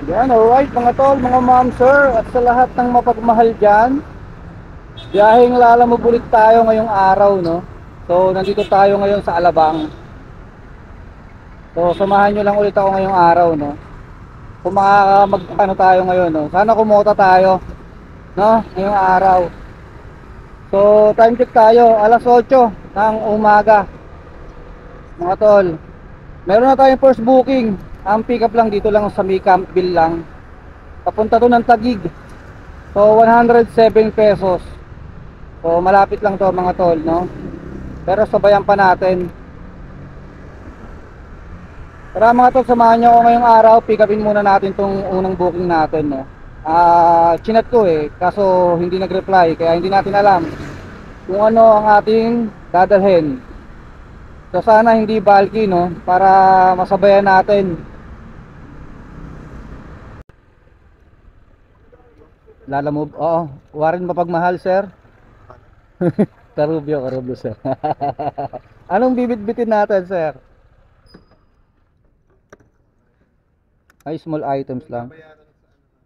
Yan, alright mga tol, mga ma'am, sir, at sa lahat ng mapagmahal dyan, biyaheng lalamove ulit tayo ngayong araw, no? So, nandito tayo ngayon sa Alabang. So, samahan nyo lang ulit ako ngayong araw, no? Kung ano tayo ngayon, no? Sana kumota tayo, no? Ngayong araw. So, time check tayo, alas 8 ng umaga, mga tol. Meron na tayong first booking. Ang pick up lang dito lang sa may Campville lang. Papunta to ng Taguig. So 107 pesos. So malapit lang to mga tol, no? Pero sabayan pa natin. Tara mga tol, samahan nyo ako ngayong araw. Pick upin muna natin tong unang booking natin, no? Chinat ko kaso hindi nag-reply, kaya hindi natin alam kung ano ang ating dadalhin. So sana hindi bulky, no? Para masabayan natin. Lalamove, oo. Warren mapagmahal, sir. Karubyo, sir. Anong bibit-bitin natin, sir? Ay, small items lang.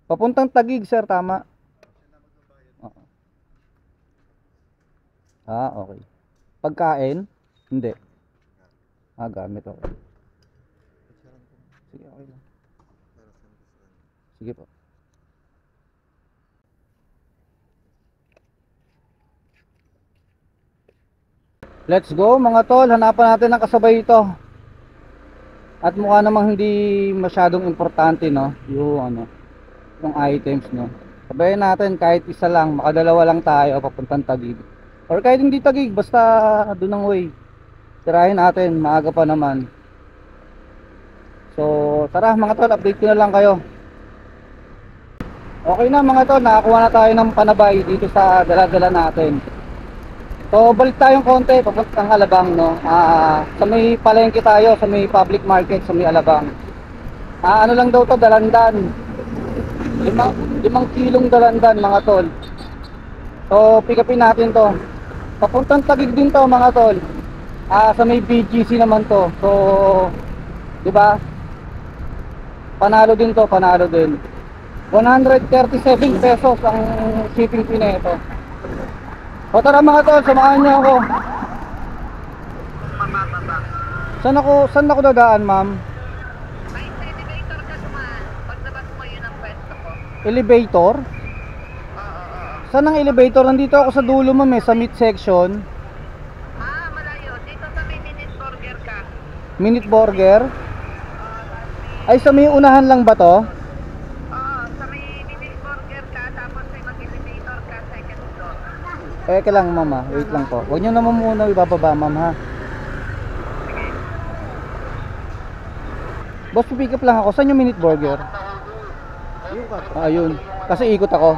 Papuntang Taguig, sir, tama. Oo. Okay. Pagkain? Hindi. Gamit ako. Sige, okay lang. Sige po. Let's go mga tol, hanapan natin ang kasabay ito. At mukha namang hindi masyadong importante, no? Yung items, no? Sabayan natin kahit isa lang, makadalawa lang tayo papuntang Taguig. Or kahit hindi Taguig, basta doon ang way. Tirahin natin, maaga pa naman. So, tara mga tol, update ko na lang kayo. Okay na mga tol, nakakuha na tayo ng panabay dito sa dala-dala natin. So balik tayong konti papuntang Alabang, no? Sa may palengke tayo, sa may public market sa may Alabang. Ano lang daw to, dalandan. 5 kilong dalandan mga tol. So pick upin natin to. Papuntang Taguig din to mga tol. Sa may BGC naman to. So, 'di ba? Panalo din to, panalo din. 137 pesos ang shipping fee nito. O tara mga tol, samahan niyo ako. Saan ako dadaan, ma'am? May elevator ka dumaan. Paglabas mo yun ang pwesto ko. Elevator? Oo. Saan ang elevator? Nandito ako sa dulo, ma'am, sa mid section. Malayo. Dito sa may minute burger ka. Minute burger? Ay, sa may unahan lang ba to? Sa may minute burger ka. Tapos may mag-elevator ka. Second floor. Lang, ma'am, wait lang po. Huwag nyo naman muna ibababa, ma'am, ha? Boss, pick up lang ako. Saan yung minute burger? Ayun. Kasi ikot ako.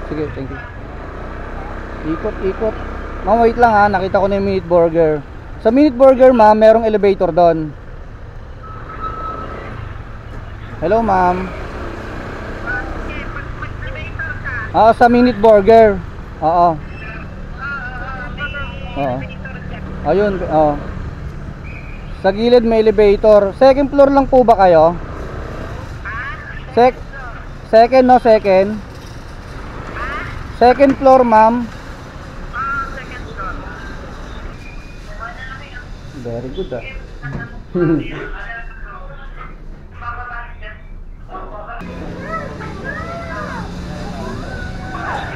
Sige, thank you. Ikot. Ma'am, wait lang ha. Nakita ko na yung minute burger. Sa minute burger, ma'am, merong elevator doon. Hello, ma'am. Sige, pag mag-elevator ka. Sa minute burger. Oo. May elevator ka. Ayun, Sa gilid may elevator. Second floor lang po ba kayo? Second, no? Second. Second floor, ma'am. Second floor. Very good,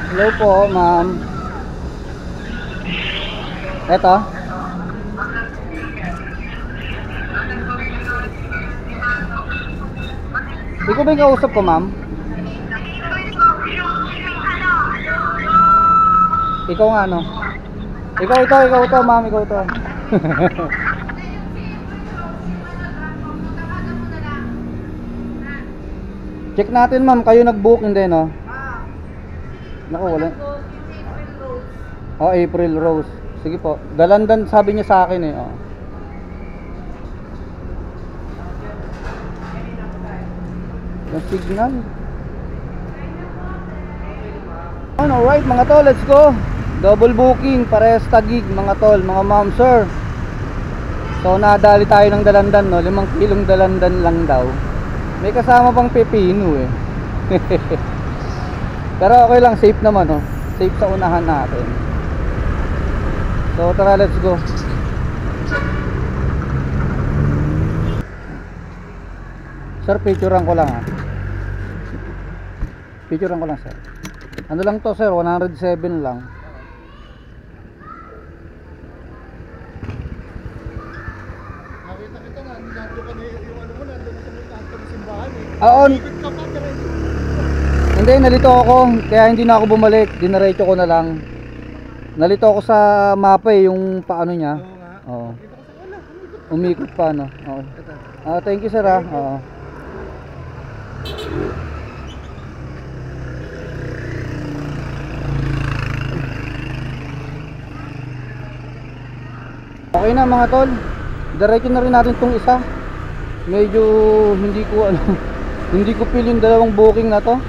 Hello po, ma'am. Eto. Ikaw ba yung kausap ko, ma'am? Ikaw nga, no? Ikaw to, ma'am. Ikaw to. Check natin, ma'am. Kayo nag-book, hindi, no? Naku, wala. April Rose. Sige po. Dalandan, sabi niya sa akin, Yung signal. Alright mga tol, let's go. Double booking, parehas Taguig mga tol, mga ma'am, sir. So nadali tayo ng dalandan, no? 5 kilong dalandan lang daw. May kasama pang pepino eh. Pero okay lang, safe naman oh. Safe sa unahan natin. So tara, let's go. Sir, picturean ko lang ah. Picturean ko lang sir. Ano lang to sir, 107 lang. Nakita kita nga, nandun ka na yung ano mo, nandun na sa may kanto ng simbahan eh. Oo. Ikot ka pa, diretso. Hindi, nalito ako. Kaya hindi na ako bumalik. Dinaretso ko na lang. Nalito ako sa mapa eh, yung paano niya. Oo nga. Oo. Kita ko sa wala, umikot. Umikot pa no. Oo. Ito. Thank you sir ah. Oo. Okay na mga tol. Diretso na rin natin tong isa. Medyo hindi ko ano, hindi ko feel yung dalawang booking na to.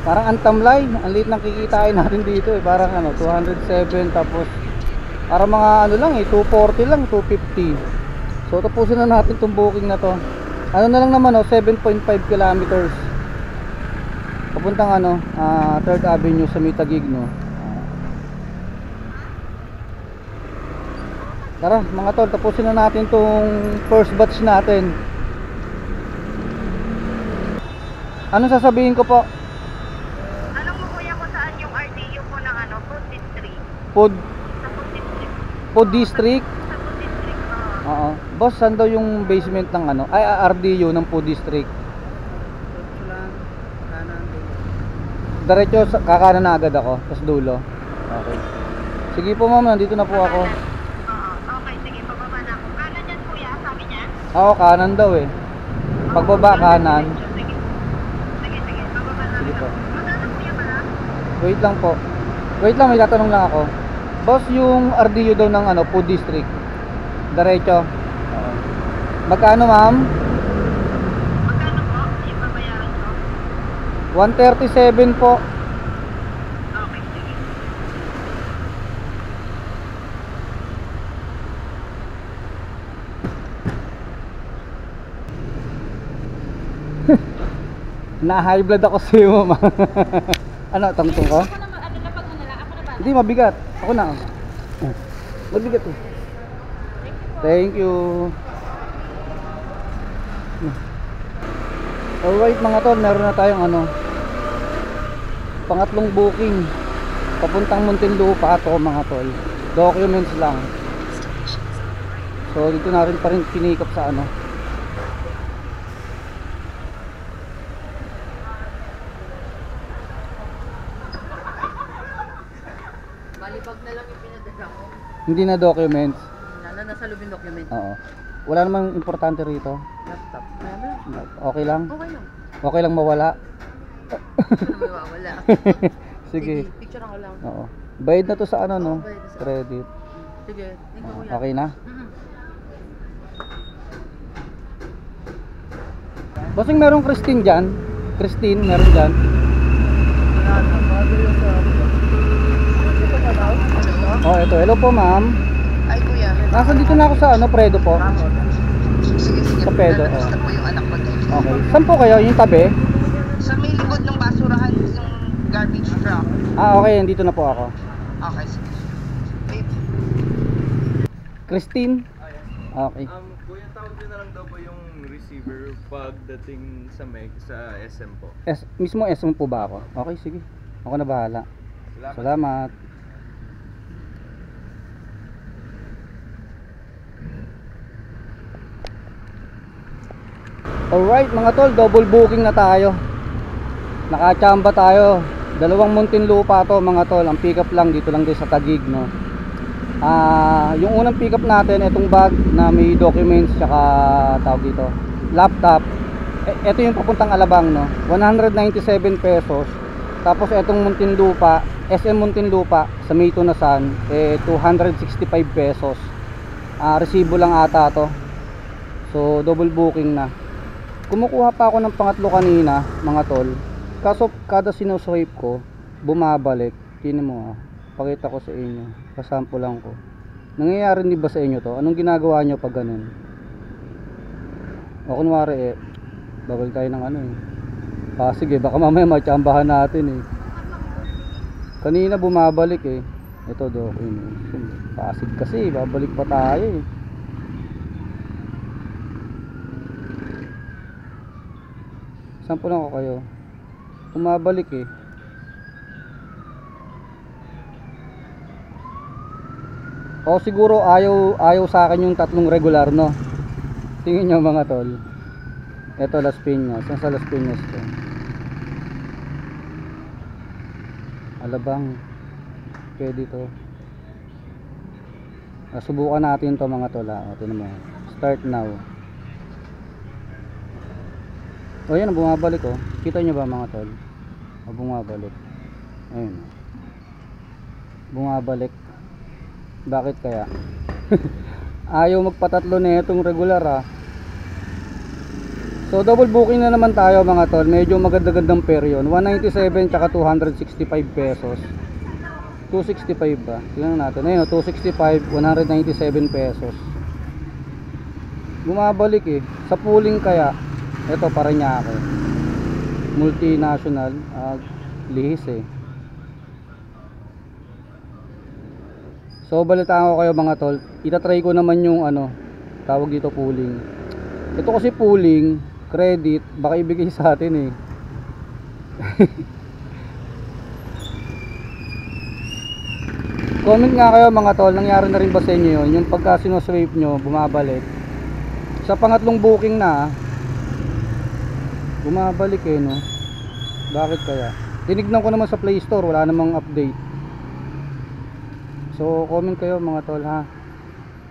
Parang antamlay, ang liit ng kikitain natin dito eh. Parang ano, 207 tapos para mga ano lang eh, 240 lang, 250. So tapusin na natin tong booking na to. Ano na lang naman oh, 7.5 kilometers. Papuntang ano, 3rd Avenue sa Mitagig no. Tara mga tol, tapusin na natin tong first batch natin. Ano sasabihin ko po? Alam mo kuya kung saan yung RDU po ng ano, Food District? Food, Sa Food District. Food District? Sa Food District, oo. Oo. Boss, saan daw yung basement ng ano? Ay, RDU ng Food District. Diretso, kakanan na agad ako, tapos dulo. Okay. Sige po ma'am, nandito na po ako. Oo, okay, sige, pababa na ako. Kanan yan kuya, sabi niya? Oo, kanan daw eh. Pagbaba kanan. Sige, sige, sige, pababa na Sige po. ako. Magkano kuya pala? Wait lang po. Wait lang, may tatanong lang ako. Boss, yung RDU daw ng ano, Food District. Diretso. Oo. Magkano ma'am? Magkano po yung babayaran ko? 137 po. Okay, sige. Na-high blood ako sa iyo ma'am. Ano, tangtong ko? Ako na, ano na pag ano lang, ako na ba? Hindi, mabigat. Ako na. Mabigat eh. Thank you. Alright mga tol, meron na tayong ano, pangatlong booking papuntang Muntinlupa to mga tol. Documents lang. So dito natin pa rin pinikap sa ano. Malibag na lang yung pinadala ko. Hindi na documents. Nasa loob yung document. Oo. Wala namang importante rito. Laptop. Meron. Okay lang. Okay lang. Okay lang mawala. Ano may mawawala. Sige. Picture ako lang. Oo. Bayad na to sa ano no? Oo, bayad na sa- Credit. Sige. Thank you kuya. Okay na? Mm-mm. Bossing, merong Christine dyan? Christine, meron dyan? Oh, ito. Hello po, ma'am. Ay kuya. Nasa dito na ako sa ano, Predo po. Sige, sige. Sa pedo, Basta oh. po yung anak ko doon. Okay. Saan po kayo? Yung tabi? Sa may likod ng basurahan, yung garbage truck. Okay. Dito na po ako. Okay, sige. Babe, Christine? Okay. Kuya, tawag din na lang daw po yung receiver pagdating sa SM po. Mismo SM po ba ako? Okay, sige. Ako na bahala. Salamat. Alright mga tol, double booking na tayo. Nakachamba tayo. Dalawang Muntinlupa to mga tol. Ang pick up lang dito lang din sa Taguig no. Yung unang pick up natin, itong bag na may documents tsaka tawag dito, laptop. Ito yung papuntang Alabang no. 197 pesos. Tapos itong Muntinlupa, SM Muntinlupa sa May Tunasan, 265 pesos. Resibo lang ata to. So double booking na. Kumukuha pa ako ng pangatlo kanina mga tol. Kaso kada sinuswipe ko bumabalik. Tingnan mo pakita ko sa inyo. Kasample lang ko. Nangyayari din ba sa inyo to? Anong ginagawa nyo pag ganun? O kunwari Bawal tayo ng ano eh. Pasig eh, baka mamaya matsambahan natin eh. Kanina bumabalik eh. Ito documentation. Pasig kasi, babalik pa tayo eh. Saan po lang ako kayo? Bumabalik eh. O siguro ayaw sa akin yung tatlong regular, no? Tingin nyo mga tol. Ito Las Piñas. Saan sa Las Piñas to? Alabang. Pwede to. Subukan natin to mga tol. Ito naman. Start now. O yan, bumabalik oh. Kita nyo ba mga tol? O bumabalik. Ayun. Bumabalik. Bakit kaya? Ayaw magpatatlo na itong regular ah. So double booking na naman tayo mga tol. Medyo maganda-gandang pair yun. 197 tsaka 265 pesos. 265 ba? Tingnan natin. Ayun, 265, 197 pesos. Bumabalik eh. Sa pooling kaya, ito Parañaque. Multinational. Lihis eh. So balitaan ko kayo mga tol. Itatry ko naman yung ano, tawag dito pooling. Ito kasi pooling, credit, baka ibigay sa atin eh. Comment nga kayo mga tol, nangyari na rin ba sa inyo yun? Yung pagka sinoswipe nyo, bumabalik. Sa pangatlong booking na, bumabalik eh no. Bakit kaya? Tinignan ko naman sa Play Store, wala namang update. So comment kayo mga tol ha.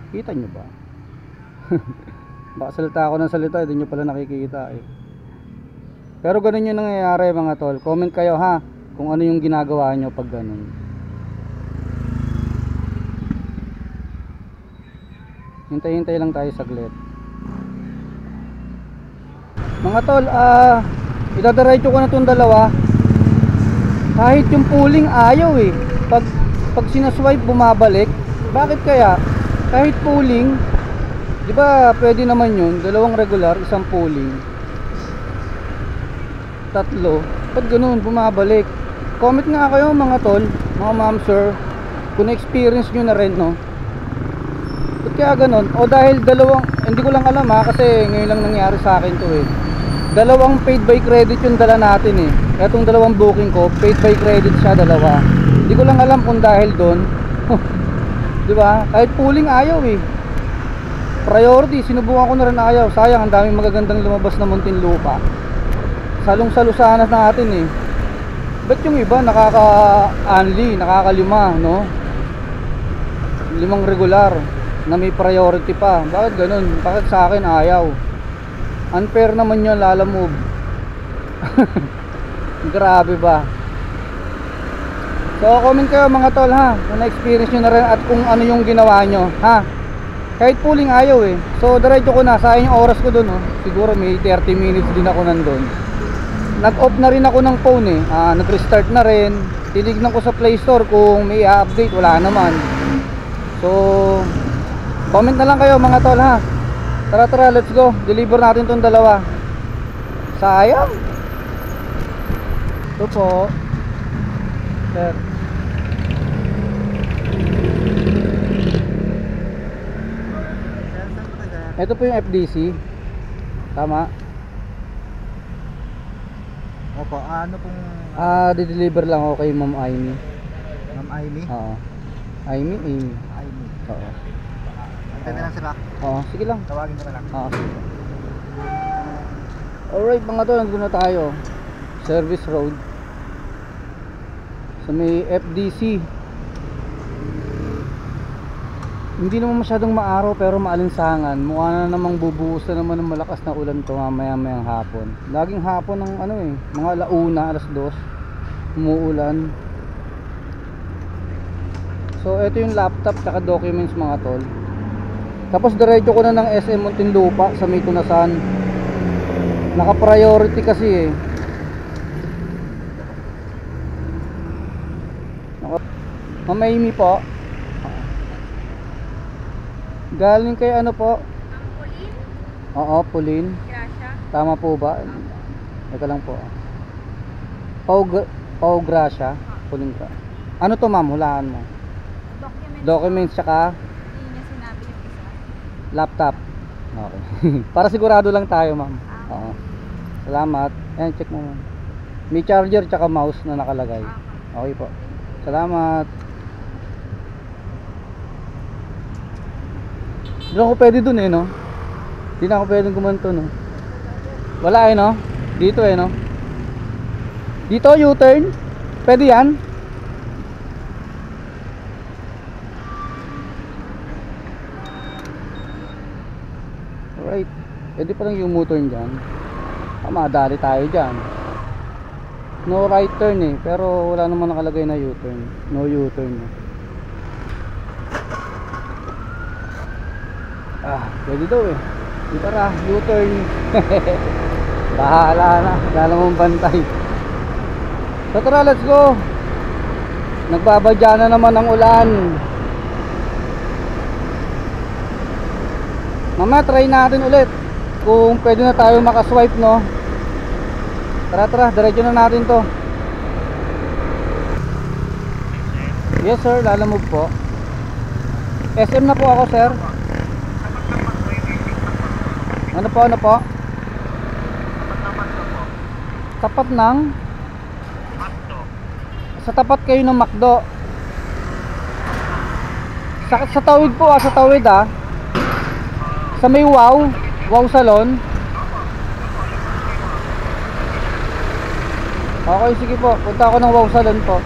Kita nyo ba? Baka salita ako ng salita, hindi nyo pala nakikita eh. Pero ganun yung nangyayari mga tol. Comment kayo ha, kung ano yung ginagawa nyo pag ganun. Hintay-hintay lang tayo saglit. Mga tol, idadiretso ko na itong dalawa. Kahit yung pooling ayaw eh. Pag sinaswipe bumabalik. Bakit kaya? Kahit pooling, di ba pwede naman yun, dalawang regular, isang pooling, tatlo. Pag ganun bumabalik. Comment nga kayo mga tol, mga ma'am sir, kung na-experience nyo na rin no. Ba't kaya ganun? O dahil dalawang, hindi ko lang alam ha, kasi ngayon lang nangyari sa akin to eh. Dalawang paid by credit yung dala natin eh. Etong dalawang booking ko, paid by credit siya, dalawa. Hindi ko lang alam kung dahil doon. Di ba? Kahit pooling ayaw eh. Priority, sinubukan ko na rin ayaw. Sayang, ang daming magagandang lumabas na Muntinlupa. Salong-salo sana natin eh. Ba't yung iba nakaka-only, nakaka-lima, no? 5 regular na may priority pa. Bakit ganun? Bakit sa akin ayaw? Unfair naman yun, Lala Move. Grabe ba? So comment kayo mga tol ha, kung na-experience nyo na rin at kung ano yung ginawa nyo ha. Kahit pooling ayaw eh. So diretso ko na, sayang yung oras ko dun oh. Siguro may 30 minutes din ako nandun. Nag-off na rin ako ng phone eh, nag-restart na rin. Tinignan ko sa Play Store kung may update, wala naman. So comment na lang kayo mga tol ha. Tara, let's go. Deliver natin tong dalawa. Sayang. Ito po sir. Ito po yung FDC. Tama? Opo, ano pong Di-deliver lang ako kay Ma'am Aimee. Ma'am Aimee? Oo. Aimee. Aimee. Oo. Antay na lang sila. Oo, sige lang. Tawagin mo na lang. Oo, sige. Alright mga tol, nandun na tayo. Service Road. Sa may FDC. Hindi naman masyadong maaraw pero maalinsangan. Mukha na namang bubuhos na naman ng malakas na ulan to mamaya-mayang hapon. Laging hapon ng ano eh, mga alauna, alas 2 umuulan. So ito yung laptop tsaka documents mga tol. Tapos diretso ko na ng SM Muntinlupa sa may Tunasan. Naka priority kasi eh. Ma'am Aimee po. Galing kay ano po? Ang pulin, Oo, Pulin. grasya. Tama po ba? Ito lang po. Pau Gracia. Pulingra. Ano to ma'am? Hulaan mo. Documents tsaka Hindi niya sinabi yung isa. laptop. Okay. Para sigurado lang tayo ma'am. Oo. Salamat. Ayan, check mo ma'am. May charger tsaka mouse na nakalagay. Okay po. Salamat. Hindi ako pwede dun eh, no? Hindi na ako pwedeng gumanto, no? Wala eh, no? Dito eh, no? Dito, U-turn? Pwede yan? Alright. Pwede pa lang yung U-turn dyan. Madali tayo dyan. No right turn eh. Pero wala naman nakalagay na U-turn. No U-turn. Pwede daw eh. Di tara, U-turn. Bahala na. Wala namang bantay. So tara, let's go. Nagbabadya na naman ang ulan. Mama, try natin ulit kung pwede na tayo makaswipe, no? Tara, diretso na natin to. Yes sir, lalamove po. SM na po ako sir. Ano po? Tapat ng sa tapat kayo ng McDo. Sa tawid po sa tawid sa may Wow Salon. Okay, sige po. Punta ako ng Wow Salon po.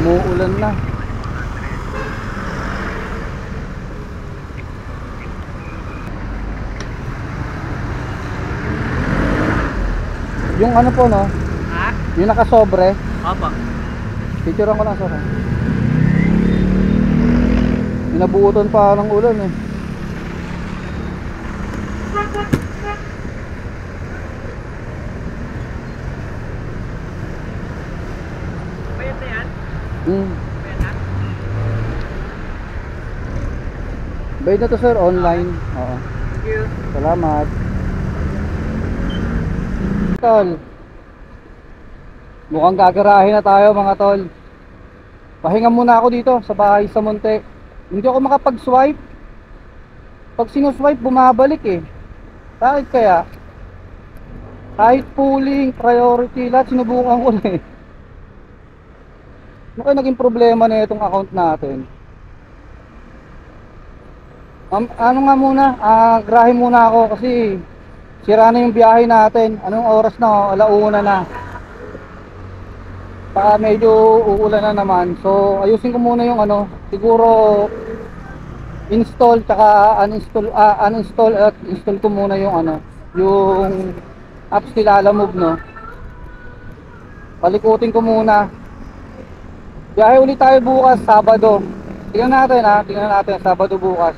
Umuulan na. Yung ano po, no? Yung nakasobre. Opo. Picturean ko lang sir. Inabuutan pa ng ulan eh. Bayad na yan? Bayad na? Bayad na to sir, online. Oo. Thank you. Salamat. Tol. Mukhang gagarahin na tayo mga tol. Pahinga muna ako dito sa bahay sa Monte. Hindi ako makapag-swipe. Pag sinuswipe, bumabalik eh. Bakit kaya? Kahit pooling, priority, lahat sinubukan ko na eh. Ano kaya naging problema na itong account natin? Ano nga muna, grahe muna ako kasi sira na yung biyahe natin. Anong oras na? Alauna na. Baka medyo uulan na naman. So ayusin ko muna yung ano, siguro install tsaka uninstall at install ko muna yung ano, yung apps nila Lalamove, no. Palikutin ko muna. Biyahe ulit tayo bukas, Sabado. Tingnan natin Sabado bukas.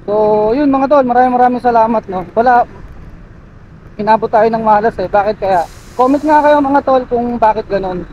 So yun mga tol, maraming salamat, no. Wala, inabot tayo ng malas eh. Bakit kaya? Comment nga kayo mga tol kung bakit ganon.